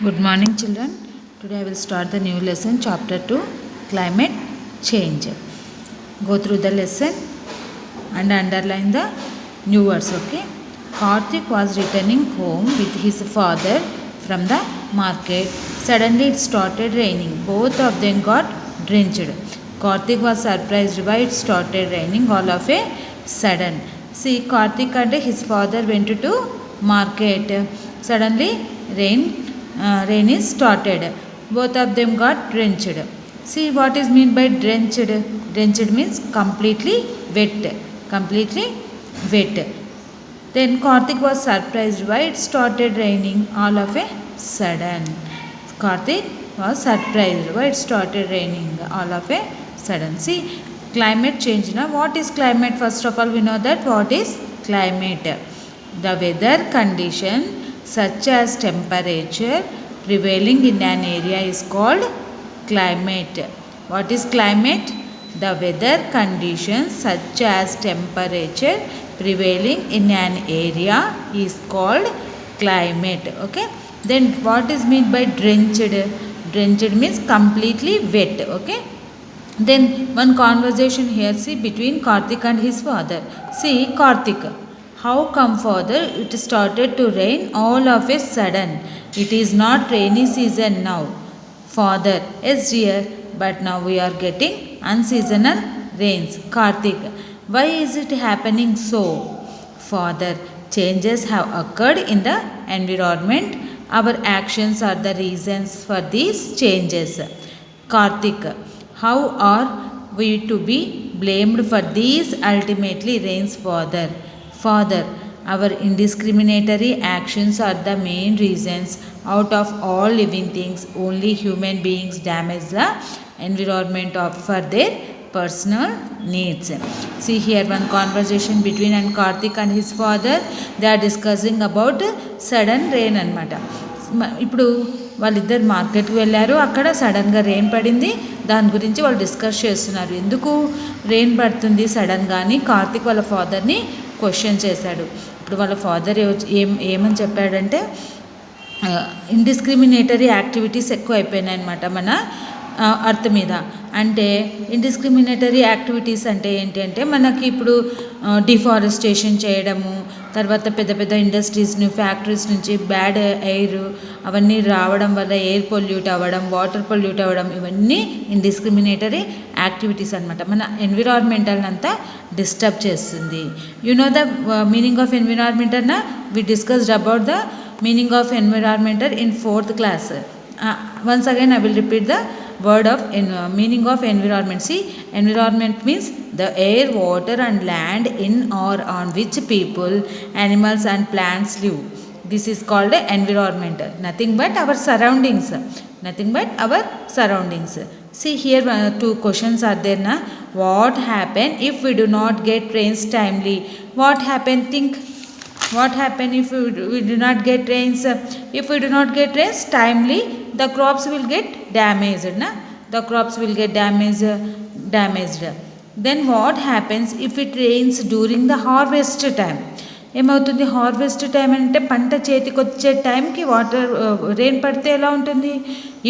Good morning, children. Today I will start the new lesson, chapter 2, climate change. Go through the lesson and underline the new words, okay? Karthik was returning home with his father from the market. Suddenly it started raining. Both of them got drenched. Karthik was surprised why it started raining all of a sudden. See, Karthik and his father went to market. Suddenly rain is started. Both of them got drenched. See what is mean by drenched? Drenched means completely wet. Completely wet. Then Karthik was surprised why it started raining all of a sudden. Karthik was surprised why it started raining all of a sudden. See, climate change. Now, what is climate? First of all, we know that what is climate. The weather condition such as temperature prevailing in an area is called climate. What is climate? The weather conditions such as temperature prevailing in an area is called climate. Okay. Then what is meant by drenched? Drenched means completely wet. Okay. Then one conversation here, see, between Karthik and his father. See, Karthik, how come father it started to rain all of a sudden? It is not rainy season now. Father, yes dear, but now we are getting unseasonal rains. Karthik, why is it happening so? Father, changes have occurred in the environment. Our actions are the reasons for these changes. Karthik, how are we to be blamed for these ultimately rains, father? Father, our indiscriminatory actions are the main reasons. Out of all living things, only human beings damage the environment for their personal needs. See here one conversation between and Karthik and his father. They are discussing about sudden rain అనమాట. ఇప్పుడు వాళ్ళిద్దరు మార్కెట్కి వెళ్ళారు, అక్కడ సడన్గా rain పడింది. దాని గురించి వాళ్ళు డిస్కస్ చేస్తున్నారు. ఎందుకు రెయిన్ పడుతుంది సడన్గా అని కార్తిక్ వాళ్ళ ఫాదర్ని క్వశ్చన్ చేశాడు. ఇప్పుడు వాళ్ళ ఫాదర్ ఏమని చెప్పాడంటే, ఇండిస్క్రిమినేటరీ యాక్టివిటీస్ ఎక్కువ అయిపోయినాయి అనమాట మన అర్త్ మీద. అంటే ఇండిస్క్రిమినేటరీ యాక్టివిటీస్ అంటే ఏంటి అంటే, మనకి ఇప్పుడు డిఫారెస్టేషన్ చేయడము, తర్వాత పెద్ద పెద్ద ఇండస్ట్రీస్ని ఫ్యాక్టరీస్ నుంచి బ్యాడ్ ఎయిర్ అవన్నీ రావడం వల్ల ఎయిర్ పొల్యూట్ అవ్వడం, వాటర్ పొల్యూట్ అవ్వడం, ఇవన్నీ ఇండిస్క్రిమినేటరీ యాక్టివిటీస్ అనమాట. మన ఎన్విరాన్మెంటల్ అంతా డిస్టర్బ్ చేస్తుంది. You know the meaning of environmental నా? We discussed about the meaning of environmental in 4th class. Once again I will repeat the word of meaning of environment. See, environment means the air, water and land in or on which people, animals and plants live. This is called environment. Nothing but our surroundings. Nothing but our surroundings. See here two questions are there na. What happen if we do not get rains timely? What happen? Think. What happen if we do not get rains? If we do not get rains timely, the crops will get damaged. Na? The crops will get damaged. Then what happens if it rains during the harvest time? ఏమవుతుంది? Harvest time అంటే పంట చేతికి వచ్చే టైంకి water rain పడితే ఎలా ఉంటుంది?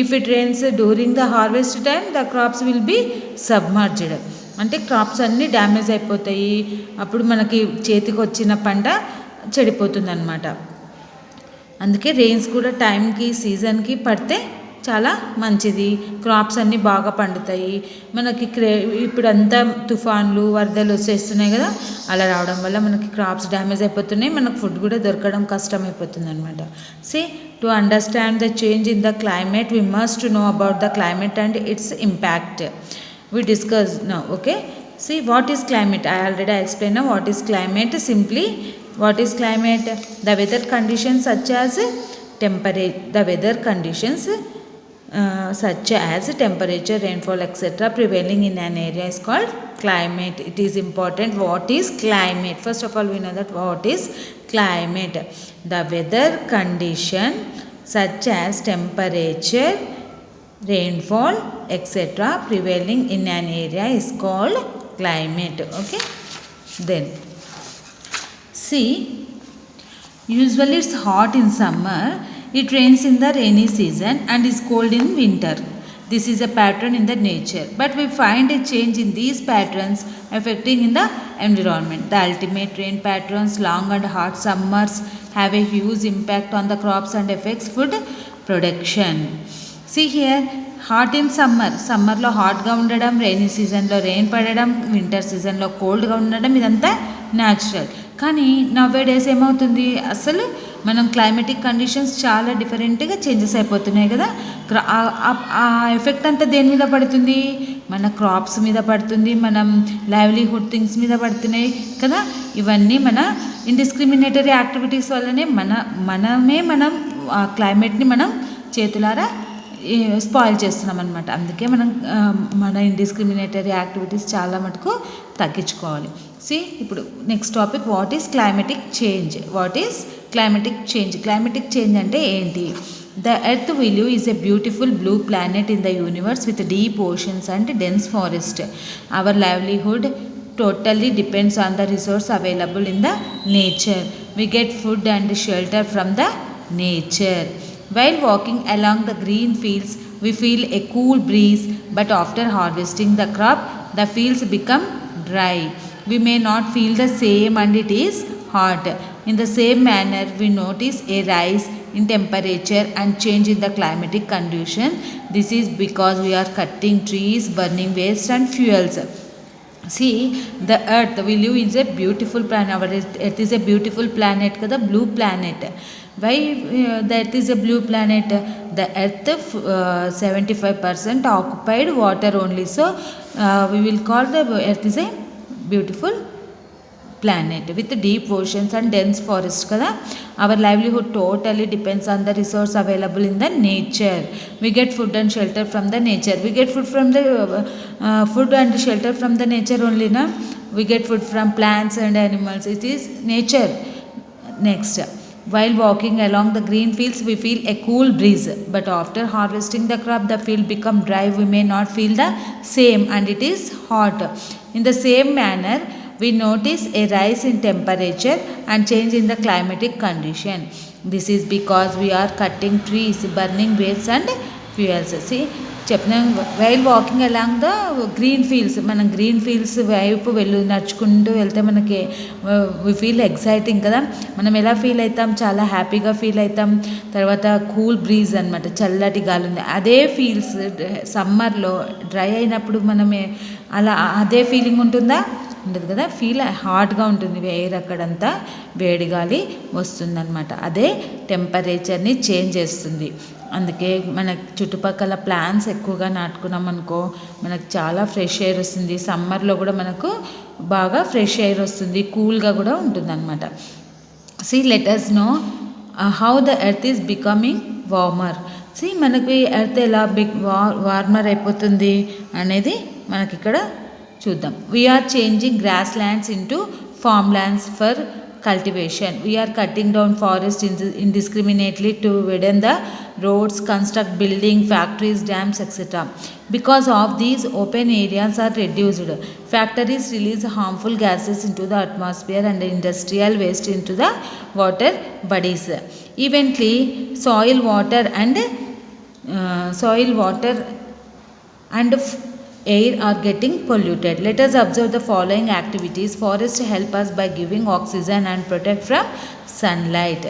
If it rains during the harvest time, the crops will be submerged. అంటే క్రాప్స్ అన్నీ డ్యామేజ్ అయిపోతాయి. అప్పుడు మనకి చేతికి వచ్చిన పంట చెడిపోతుందన్నమాట. అందుకే రెయిన్స్ కూడా టైంకి సీజన్కి పడితే చాలా మంచిది. క్రాప్స్ అన్నీ బాగా పండుతాయి. మనకి ఇప్పుడు అంతా తుఫాన్లు వరదలు వచ్చేస్తున్నాయి కదా, అలా రావడం వల్ల మనకి క్రాప్స్ డ్యామేజ్ అయిపోతున్నాయి. మనకు ఫుడ్ కూడా దొరకడం కష్టం అయిపోతుంది అనమాట. See, to understand the change in the climate, we must know about the climate and its impact. We discuss now, okay? See, what is climate? I already explained now what is climate. Simply, what is climate? The weather conditions such as temperature, the weather conditions such as temperature, rainfall, etc. prevailing in an area is called climate. It is important. What is climate? First of all, we know that what is climate. The weather condition such as temperature, rainfall, etc. prevailing in an area is called climate. Okay. Then see, usually it's hot in summer. It rains in the rainy season and is cold in winter. This is a pattern in the nature, but we find a change in these patterns affecting in the environment. The ultimate rain patterns, long and hot summers, have a huge impact on the crops and affects food production. See here, hot in సమ్మర్లో హాట్గా ఉండడం, rainy సీజన్లో rain పడడం, winter సీజన్లో కోల్డ్గా ఉండడం, ఇదంతా natural. కానీ నవ్వే డేస్ ఏమవుతుంది, అసలు మనం క్లైమేటిక్ కండిషన్స్ చాలా డిఫరెంట్గా చేంజెస్ అయిపోతున్నాయి కదా. ఆ ఎఫెక్ట్ అంతా దేని మీద పడుతుంది, మన క్రాప్స్ మీద పడుతుంది, మనం లైవ్లీహుడ్ థింగ్స్ మీద పడుతున్నాయి కదా. ఇవన్నీ మన ఇండిస్క్రిమినేటరీ యాక్టివిటీస్ వల్లనే మనం ఆ క్లైమేట్ని మనం చేతులారా స్పాయిల్ చేస్తున్నాం అనమాట. అందుకే మనం మన ఇండిస్క్రిమినేటరీ యాక్టివిటీస్ చాలా మటుకు తగ్గించుకోవాలి. ఇప్పుడు next topic, what is climatic change. Climatic change అంటే ఏంటి? The earth we live is a beautiful blue planet in the universe with deep oceans and dense forest. Our livelihood totally depends on the resource available in the nature. We get food and shelter from the nature. While walking along the green fields, we feel a cool breeze, but after harvesting the crop, the fields become dry. We may not feel the same and it is hot. In the same manner, we notice a rise in temperature and change in the climatic condition. This is because we are cutting trees, burning waste and fuels. See, the earth we live is a beautiful planet. Our earth is a beautiful planet kada, blue planet. Why the earth is a blue planet? The earth 75% occupied water only, so we will call the earth is a beautiful planet with deep oceans and dense forest kada. Our livelihood totally depends on the resource available in the nature. We get food and shelter from the nature. We get food from the food and shelter from the nature only na. We get food from plants and animals. It is nature. Next, while walking along the green fields, we feel a cool breeze, but after harvesting the crop, the field become dry. We may not feel the same and it is hot. In the same manner, we notice a rise in temperature and change in the climatic condition. This is because we are cutting trees, burning waste and fuels. See, while walking along the green fields, మనం green fields వైపు నడుచుకుంటూ వెళ్తే మనకి we feel exciting కదా. మనం ఎలా feel అవుతాం, చాలా హ్యాపీగా ఫీల్ అవుతాం. తర్వాత కూల్ బ్రీజ్ అనమాట, చల్లటి గాలి ఉంది. అదే ఫీల్స్ సమ్మర్లో డ్రై అయినప్పుడు మనమే అలా అదే ఫీలింగ్ ఉంటుందా? ఉండదు కదా. ఫీల్ హాట్గా ఉంటుంది, ఎయిర్ అక్కడంతా వేడి గాలి వస్తుందన్నమాట. అదే టెంపరేచర్ని చేంజ్ చేస్తుంది. అందుకే మన చుట్టుపక్కల ప్లాంట్స్ ఎక్కువగా నాటుకున్నాం అనుకో, మనకు చాలా ఫ్రెష్ ఎయిర్ వస్తుంది. సమ్మర్లో కూడా మనకు బాగా ఫ్రెష్ ఎయిర్ వస్తుంది, కూల్గా కూడా ఉంటుంది అనమాట. Let us know how the earth is becoming warmer. మనకి ఎర్త్ ఎలా వార్మర్ అయిపోతుంది అనేది మనకి ఇక్కడ చూద్దాం. We are changing grass lands into farm lands for cultivation. We are cutting down forests indiscriminately to widen the roads, construct building, factories, dams, etc. Because of these, open areas are reduced. Factories release harmful gases into the atmosphere and industrial waste into the water bodies. Eventually, soil, water and air are getting polluted. Let us observe the following activities. Forests help us by giving oxygen and protect from sunlight.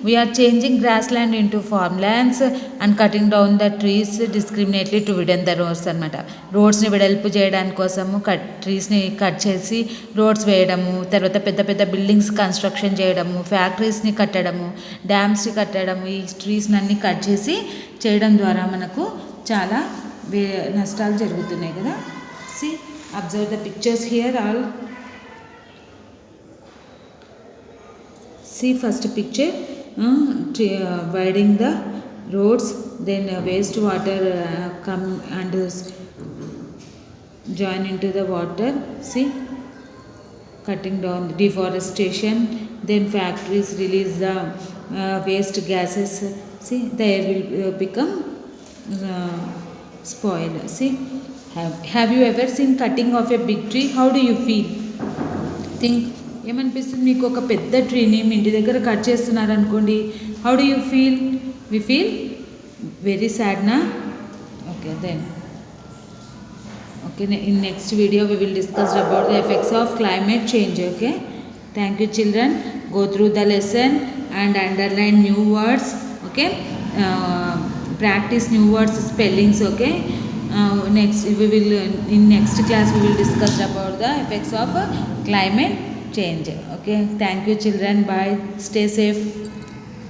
We are changing grassland into farmlands and cutting down the trees discriminately to widen the roads అనమాట. రోడ్స్ని వెడల్పు చేయడానికి కోసము ట్రీస్ని cut చేసి roads వేయడము, తర్వాత పెద్ద పెద్ద buildings construction చేయడము, ఫ్యాక్టరీస్ని కట్టడము, డ్యామ్స్ని కట్టడము, ఈ ట్రీస్ని అన్ని కట్ చేసి చేయడం ద్వారా మనకు చాలా నష్టాలు జరుగుతున్నాయి కదా. Observe the pictures here all. First picture, widening the roads, then waste water come and join into the water. Cutting down deforestation, then factories release the waste gases. The air will become spoiled. Have you ever seen cutting of a big tree? How do you feel? Think, ఏమనిపిస్తుంది మీకు? ఒక పెద్ద ట్రీని మీ ఇంటి దగ్గర cut చేస్తున్నారనుకోండి, How do you feel? We feel very sad, na? Okay, then. Okay, in next video we will discuss about the effects of climate change. Okay, thank you children. Go through the lesson and underline new words. Okay, practice new words spellings. Okay, next we will in next class we will discuss about the effects of climate change. Okay, thank you children. Bye, stay safe.